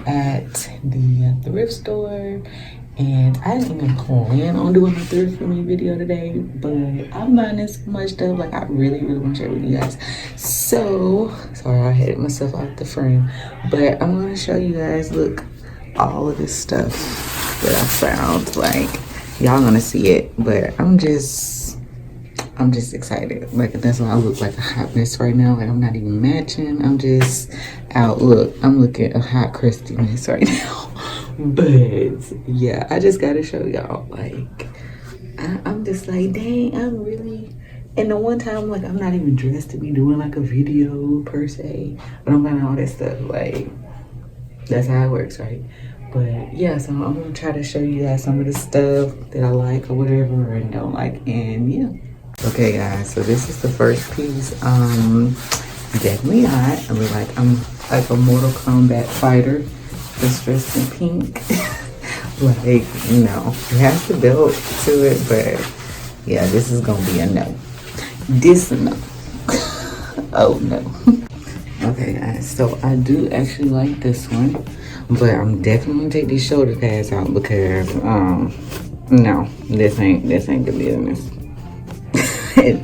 at the thrift store, and I didn't even plan on doing a thrift for me video today, but I'm buying so much stuff. Like, I really want to share with you guys. So sorry, I had myself out the frame, but I'm gonna show you guys. Look, all of this stuff that I found. Like, y'all gonna see it, but I'm just excited. Like, that's why I look like a hot mess right now. Like, I'm not even matching. I'm just out. Look, I'm looking a hot crusty mess right now. But yeah, I just gotta show y'all. Like, I'm just like, dang, I'm really. And the one time, like, I'm not even dressed to be doing like a video per se, but I'm buying all that stuff. Like, that's how it works, right? But yeah, so I'm gonna try to show you guys some of the stuff that I like or whatever and don't like, and yeah. Okay, guys, so this is the first piece. Definitely hot. I'm like a Mortal Kombat fighter, just dressed in pink. Like, no, it has the belt to it, but yeah, this is gonna be a no. This no. Oh no. Okay, guys, so I do actually like this one, but I'm definitely gonna take these shoulder pads out because no, this ain't the business.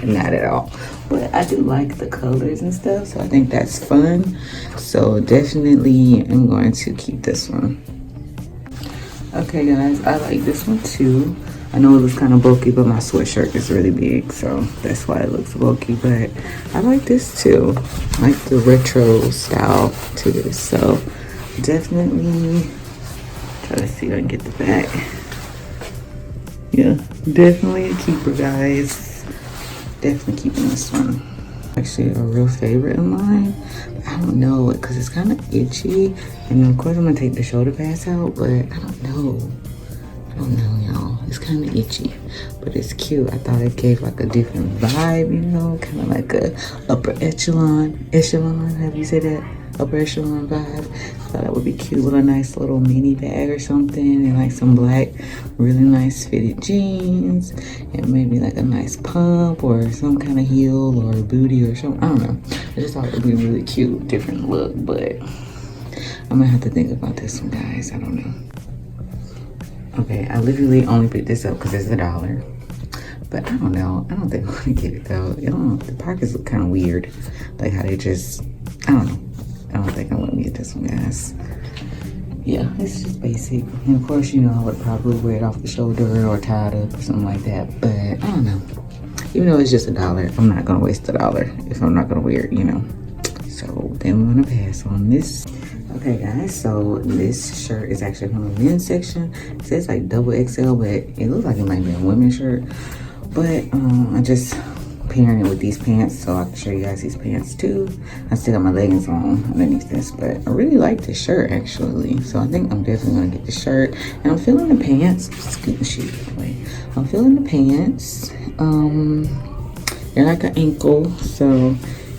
Not at all. But I do like the colors and stuff, so I think that's fun. So definitely I'm going to keep this one. Okay, guys, I like this one too. I know it looks kind of bulky, but my sweatshirt is really big, so that's why it looks bulky. But I like this too. I like the retro style to this, so definitely try to see if I can get the back. Yeah, definitely a keeper, guys. Definitely keeping this one. Actually, a real favorite of mine. But I don't know, because it's kind of itchy. And of course, I'm gonna take the shoulder pads out, but I don't know. Y'all. It's kind of itchy, but it's cute. I thought it gave like a different vibe, you know, kind of like a upper echelon. Have you said that? Upper echelon vibe. I thought that would be cute with a nice little mini bag or something, and like some black, really nice fitted jeans, and maybe like a nice pump or some kind of heel or booty or something. I don't know. I just thought it would be a really cute, different look, but I'm gonna have to think about this one, guys. I don't know. Okay, I literally only picked this up because it's $1. But I don't know. I don't think I'm gonna get it though. The pockets look kind of weird. Like how they just, I don't know. I don't think I'm gonna get this one, guys. Yeah, it's just basic. And of course, you know, I would probably wear it off the shoulder or tie it up or something like that. But I don't know. Even though it's just $1, I'm not gonna waste $1 if I'm not gonna wear it, you know. So then I'm gonna pass on this. Okay, guys, so this shirt is actually from the men's section. It says like double XL, but it looks like it might be a women's shirt. But I just pairing it with these pants so I can show you guys these pants too. I still got my leggings on underneath this, but I really like this shirt actually. So I think I'm definitely gonna get the shirt. And I'm feeling the pants. Scoot the sheet away. I'm feeling the pants. They're like an ankle, so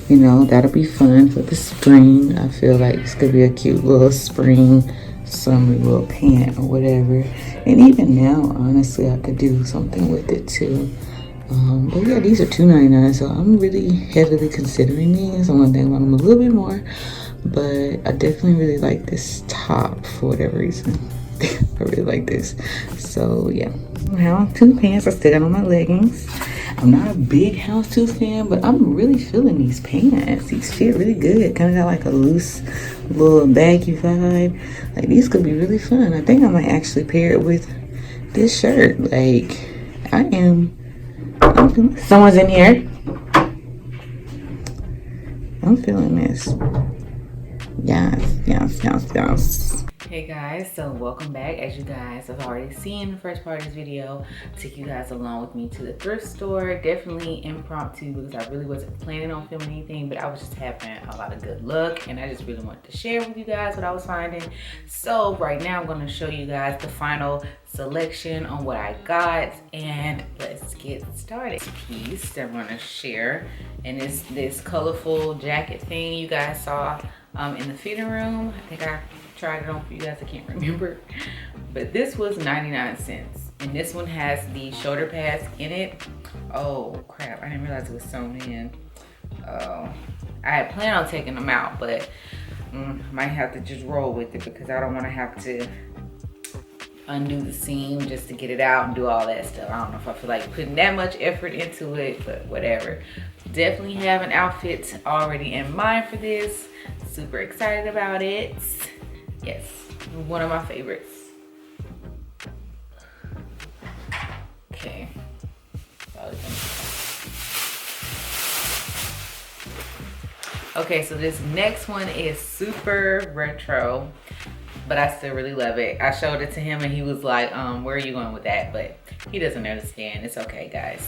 you know, that'll be fun for the spring. I feel like this could be a cute little spring summer little pant or whatever. And even now, honestly, I could do something with it too. But yeah, these are $2.99, so I'm really heavily considering these. I'm gonna think about them a little bit more, but I definitely really like this top for whatever reason. I really like this. So yeah, now 2 pants. I still got on my leggings. I'm not a big houndstooth fan, but I'm really feeling these pants. These fit really good. Kind of got like a loose little baggy vibe. Like, these could be really fun. I think I might actually pair it with this shirt. Like, I'm feeling, someone's in here. I'm feeling this. Yes. Hey guys, so welcome back. As you guys have already seen the first part of this video, took you guys along with me to the thrift store. Definitely impromptu because I really wasn't planning on filming anything, but I was just having a lot of good luck and I just really wanted to share with you guys what I was finding. So right now I'm going to show you guys the final selection on what I got, and let's get started. This piece that I'm going to share, and it's this colorful jacket thing you guys saw in the fitting room. I think I tried it on for you guys, I can't remember, but this was 99 cents, and this one has the shoulder pads in it. Oh crap, I didn't realize it was sewn in. I had planned on taking them out, but might have to just roll with it because I don't want to have to undo the seam just to get it out and do all that stuff. I don't know if I feel like putting that much effort into it, but whatever. Definitely have an outfit already in mind for this. Super excited about it. Yes, one of my favorites. Okay. Okay, so this next one is super retro, but I still really love it. I showed it to him and he was like, where are you going with that? But he doesn't understand. It's okay, guys.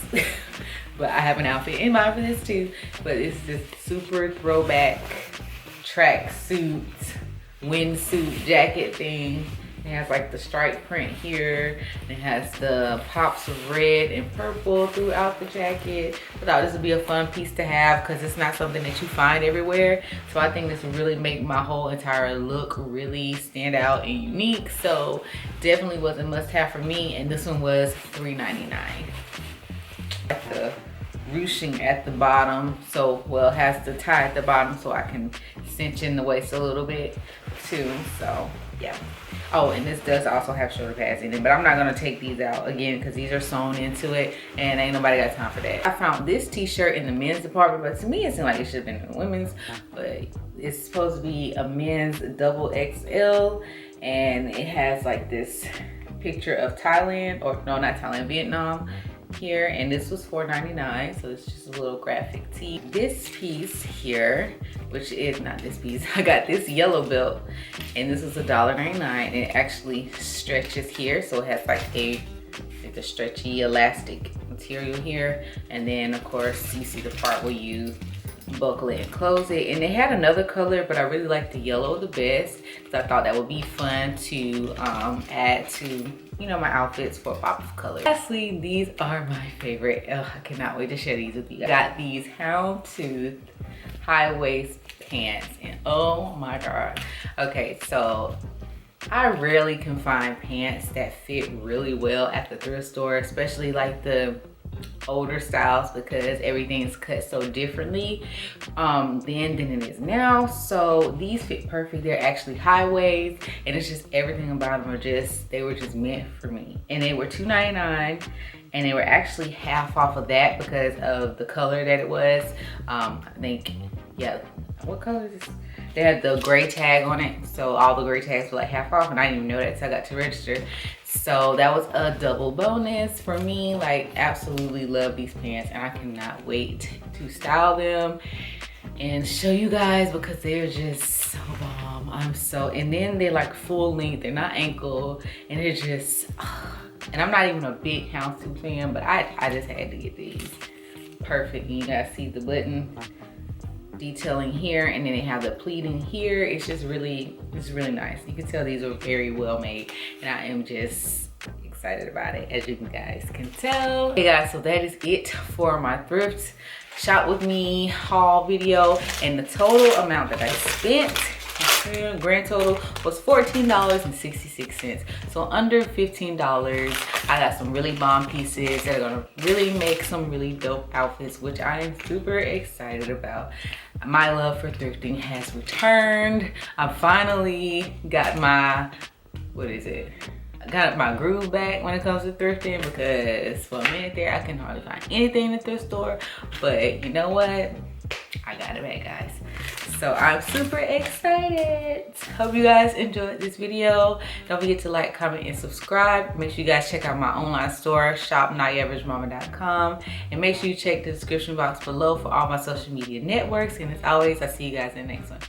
But I have an outfit in mind for this too. But it's this super throwback tracksuit, windsuit jacket thing. It has like the stripe print here. It has the pops of red and purple throughout the jacket. I thought this would be a fun piece to have because it's not something that you find everywhere. So I think this would really make my whole entire look really stand out and unique. So definitely was a must have for me. And this one was $3.99. The ruching at the bottom. So, well, it has the tie at the bottom so I can cinch in the waist a little bit too. So, yeah. Oh, and this does also have shoulder pads in it, but I'm not gonna take these out again because these are sewn into it and ain't nobody got time for that. I found this t-shirt in the men's department, but to me it seemed like it should have been in the women's, but it's supposed to be a men's double XL, and it has like this picture of Thailand, or no, not Thailand, Vietnam here, and this was $4.99, so it's just a little graphic tee. This piece here, which is not this piece, I got this yellow belt, and this was $1.99, and it actually stretches here, so it has like a stretchy elastic material here, and then of course you see the part where you buckle it and close it. And they had another color, but I really like the yellow the best because I thought that would be fun to add to, you know, my outfits for a pop of color. Lastly, these are my favorite. Oh, I cannot wait to share these with you guys. Got these houndstooth high waist pants, and oh my god. Okay, so I rarely can find pants that fit really well at the thrift store, especially like the older styles, because everything's cut so differently then than it is now. So these fit perfect. They're actually high waist, and it's just everything about them are just, they were just meant for me. And they were $2.99, and they were actually half off of that because of the color that it was. I think, yeah, what color is this? They had the gray tag on it, so all the gray tags were like half off, and I didn't even know that, so I got to register. So that was a double bonus for me. Like, absolutely love these pants, and I cannot wait to style them and show you guys because they're just so bomb. And then they're like full length, they're not ankle, and they're just, and I'm not even a big houndstooth fan, but I just had to get these. Perfect. And you guys see the button detailing here, and then they have the pleating here. It's just really, it's really nice. You can tell these are very well made, and I am just excited about it, as you guys can tell. Hey guys, so that is it for my thrift shop with me haul video, and the total amount that I spent, grand total, was $14.66. So under $15. I got some really bomb pieces that are gonna really make some really dope outfits, which I am super excited about. My love for thrifting has returned. I finally got my, what is it? I got my groove back when it comes to thrifting, because for a minute there I couldn't hardly find anything in the thrift store, but you know what? I got it back, guys. So I'm super excited. Hope you guys enjoyed this video. Don't forget to like, comment, and subscribe. Make sure you guys check out my online store, shop.notyouraverage-mama.com, and make sure you check the description box below for all my social media networks. And as always, I'll see you guys in the next one.